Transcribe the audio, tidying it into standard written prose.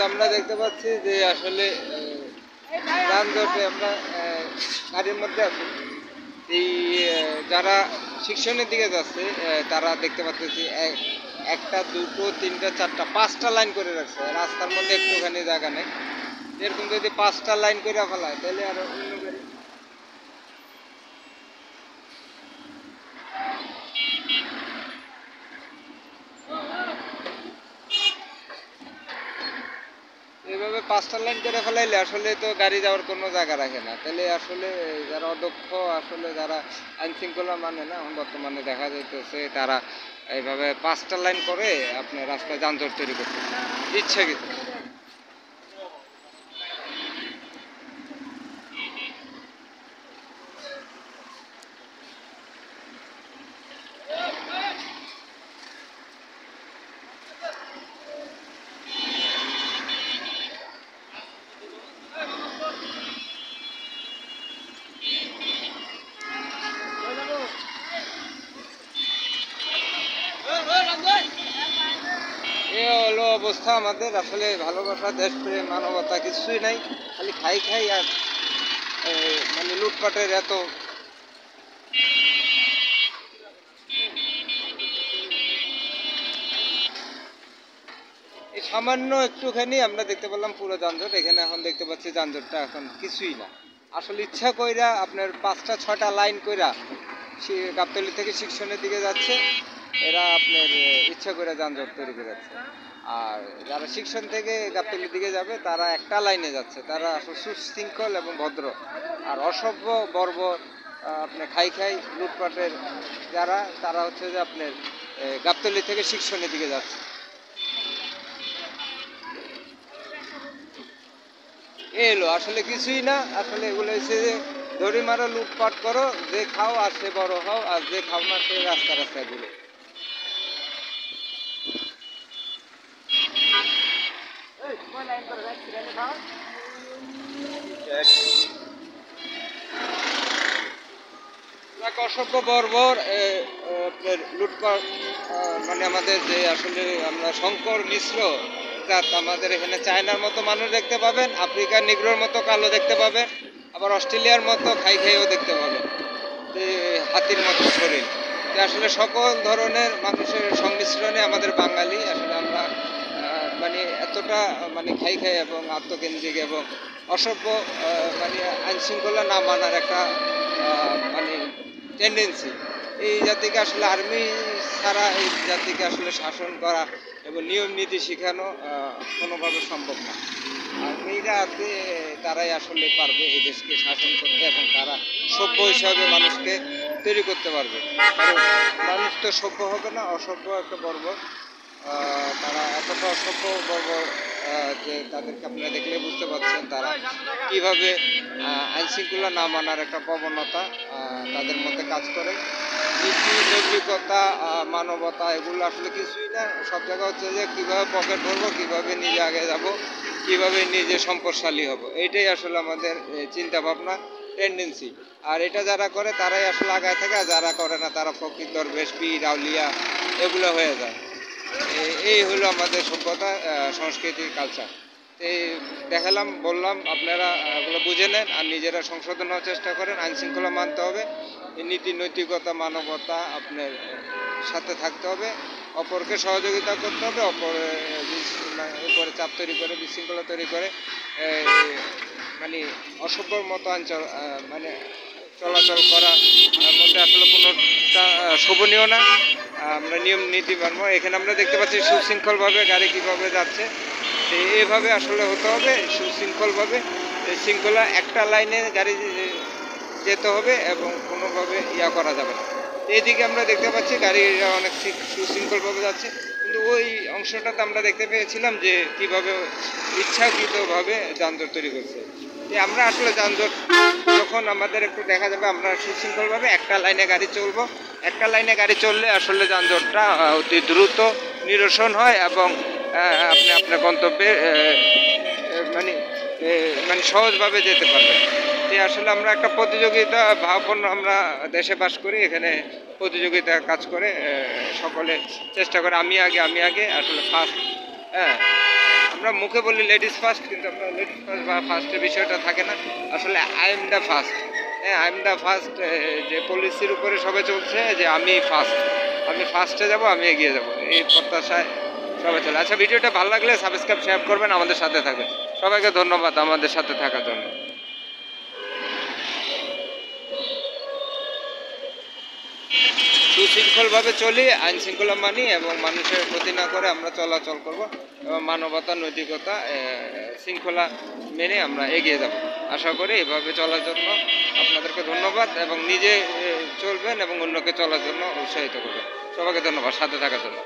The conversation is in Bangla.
আমরা দেখতে পাচ্ছি যে আসলে যানজটে আমরা গাড়ির মধ্যে আছি। এই যারা শিক্ষণের দিকে যাচ্ছে তারা দেখতে পাচ্ছি একটা দুটো তিনটা চারটা পাঁচটা লাইন করে রাখছে রাস্তার মধ্যে একটুখানি জায়গা নেই। এরকম যদি পাঁচটা লাইন করে ফেলায় তাহলে আর অন্য গাড়ি এভাবে পাঁচটা লাইন করে ফেলাইলে আসলে তো গাড়ি যাওয়ার কোনো জায়গা রাখে না। তাহলে আসলে যারা অদক্ষ আসলে যারা আইন শৃঙ্খলা মানে না বর্তমানে দেখা যাইতেছে তারা এইভাবে পাঁচটা লাইন করে আপনার রাস্তায় যানজট তৈরি করতে ইচ্ছাকৃত। এ হলো অবস্থা আমাদের। আসলে ভালোবাসা দেশপ্রেম মানবতা কিছুই নাই, খালি খাই খাই আর মানে লুটপাটের এত। এই সামান্য একটুখানি আমরা দেখতে পেলাম পুরো যানজট। এখানে এখন দেখতে পাচ্ছি যানজটটা এখন কিছুই না। আসলে ইচ্ছা কইরা আপনার পাঁচটা ছটা লাইন কইরা গাবতলী থেকে শিক্ষণের দিকে যাচ্ছে এরা আপনার ইচ্ছা করে যানজট তৈরি করে যাচ্ছে। আর যারা শিক্ষণ থেকে গাবতলীর দিকে যাবে তারা একটা লাইনে যাচ্ছে, তারা আসলে সুশৃঙ্খল এবং ভদ্র। আর অসভ্য বর্বর আপনার খাই খাই লুটপাটের যারা তারা হচ্ছে যে আপনার গাবতলী থেকে শিক্ষণের দিকে যাচ্ছে। এলো আসলে কিছুই না। আসলে এগুলো হচ্ছে যে দড়ি মারো লুটপাট করো, যে খাও আর সে বড় হও, আর যে খাও না সে রাস্তা রাস্তায় ঘুরে। অসভ্য বর্বর আপনার লুটপাট মানে আমাদের যে আসলে আমরা শঙ্কর মিশ্র জাত। আমাদের এখানে চায়নার মতো মানুষ দেখতে পাবেন, আফ্রিকার নিগ্রোর মতো কালো দেখতে পাবেন, আবার অস্ট্রেলিয়ার মতো খাই খাইও দেখতে পাবেন, যে হাতির মতো শরীর। যে আসলে সকল ধরনের মানুষের সংমিশ্রণে আমাদের বাঙালি। আসলে আমরা মানে এতটা মানে খাই খাই এবং আত্মকেন্দ্রিক এবং অসভ্য মানে আইন শৃঙ্খলা না মানার একটা মানে টেন্ডেন্সি। এই জাতিকে আসলে আর্মি ছাড়া এই জাতিকে আসলে শাসন করা এবং নিয়ম নীতি শেখানো কোনোভাবে সম্ভব না। আর্মিরা আছে, তারাই আসলে পারবে এই দেশকে শাসন করতে এবং তারা সভ্য হিসাবে মানুষকে তৈরি করতে পারবে। কারণ মানুষ তো সভ্য হবে না, অসভ্য একটা বর্বর। তারা এতটা অসভ্য বর্বর যে তাদেরকে আপনারা দেখলে বুঝতে পারছেন তারা কীভাবে আইন শৃঙ্খলা না মানার একটা প্রবণতা তাদের মধ্যে কাজ করে। নীতি নৈতিকতা মানবতা এগুলো আসলে কিছুই না। সব জায়গা হচ্ছে যে কীভাবে পকেট ভরবো, কীভাবে নিজে আগে যাব, কীভাবে নিজে সম্পদশালী হব, এইটাই আসলে আমাদের চিন্তা ভাবনা টেন্ডেন্সি। আর এটা যারা করে তারাই আসলে আগায় থাকে, আর যারা করে না তারা ফকির দরবেশ পীর আউলিয়া এগুলো হয়ে যায়। এই হলো আমাদের সভ্যতা সংস্কৃতি কালচার। এই দেখালাম, বললাম, আপনারা এগুলো বুঝে নেন আর নিজেরা সংশোধন হওয়ার চেষ্টা করেন। আইন শৃঙ্খলা মানতে হবে, নীতি নৈতিকতা মানবতা আপনার সাথে থাকতে হবে, অপরকে সহযোগিতা করতে হবে, উপরে চাপ তৈরি করে বিশৃঙ্খলা তৈরি করে মানে অসভ্যর মতো মানে চলাচল করা মধ্যে আসলে কোনোটা শোভনীয় না। আমরা নিয়ম নীতি মানব। এখানে আমরা দেখতে পাচ্ছি সুশৃঙ্খলভাবে গাড়ি কীভাবে যাচ্ছে। এইভাবে আসলে হতে হবে সুশৃঙ্খলভাবে, শৃঙ্খলা একটা লাইনে গাড়ি যেতে হবে এবং কোনোভাবে করা যাবে না। এইদিকে আমরা দেখতে পাচ্ছি গাড়িরা অনেক সুশৃঙ্খলভাবে যাচ্ছে, কিন্তু ওই অংশটাতে আমরা দেখতে পেয়েছিলাম যে কীভাবে ইচ্ছাকৃতভাবে যানজট তৈরি করছে। যে আমরা আসলে যানজট যখন আমাদের একটু দেখা যাবে আমরা সুশৃঙ্খলভাবে একটা লাইনে গাড়ি চলবো, একটা লাইনে গাড়ি চললে আসলে যানজটটা অতি দ্রুত নিরসন হয় এবং আপনি আপনার গন্তব্যে মানে মানে সহজভাবে যেতে পারবেন। যে আসলে আমরা একটা প্রতিযোগিতা ভাবাপন্ন আমরা দেশে বাস করি, এখানে প্রতিযোগিতা কাজ করে সকলে চেষ্টা করে আমি আগে আসলে ফার্স্ট। হ্যাঁ, আমরা মুখে বলি লেডিস ফার্স্ট, কিন্তু আমরা লেডিস ফার্স্ট বা ফার্স্টের বিষয়টা থাকে না। আসলে আই এম দ্য ফার্স্ট, হ্যাঁ আই এম দ্য ফার্স্ট, যে পলিসির উপরে সবাই চলছে যে আমি ফার্স্ট, আমি ফার্স্টে যাব, আমি এগিয়ে যাব, এই প্রত্যাশায় সবাই চলে। আচ্ছা, ভিডিওটা ভালো লাগলে সাবস্ক্রাইব শেয়ার করবেন, আমাদের সাথে থাকবেন। সবাইকে ধন্যবাদ আমাদের সাথে থাকার জন্য। সুশৃঙ্খলভাবে চলি, আইন শৃঙ্খলা মানি এবং মানুষের ক্ষতি না করে আমরা চলাচল করব এবং মানবতা, নৈতিকতা, শৃঙ্খলা মেনে আমরা এগিয়ে যাব। আশা করি এভাবে চলার জন্য আপনাদেরকে ধন্যবাদ, এবং নিজে চলবেন এবং অন্যকে চলার জন্য উৎসাহিত করবেন। সবাইকে ধন্যবাদ সাথে থাকার জন্য।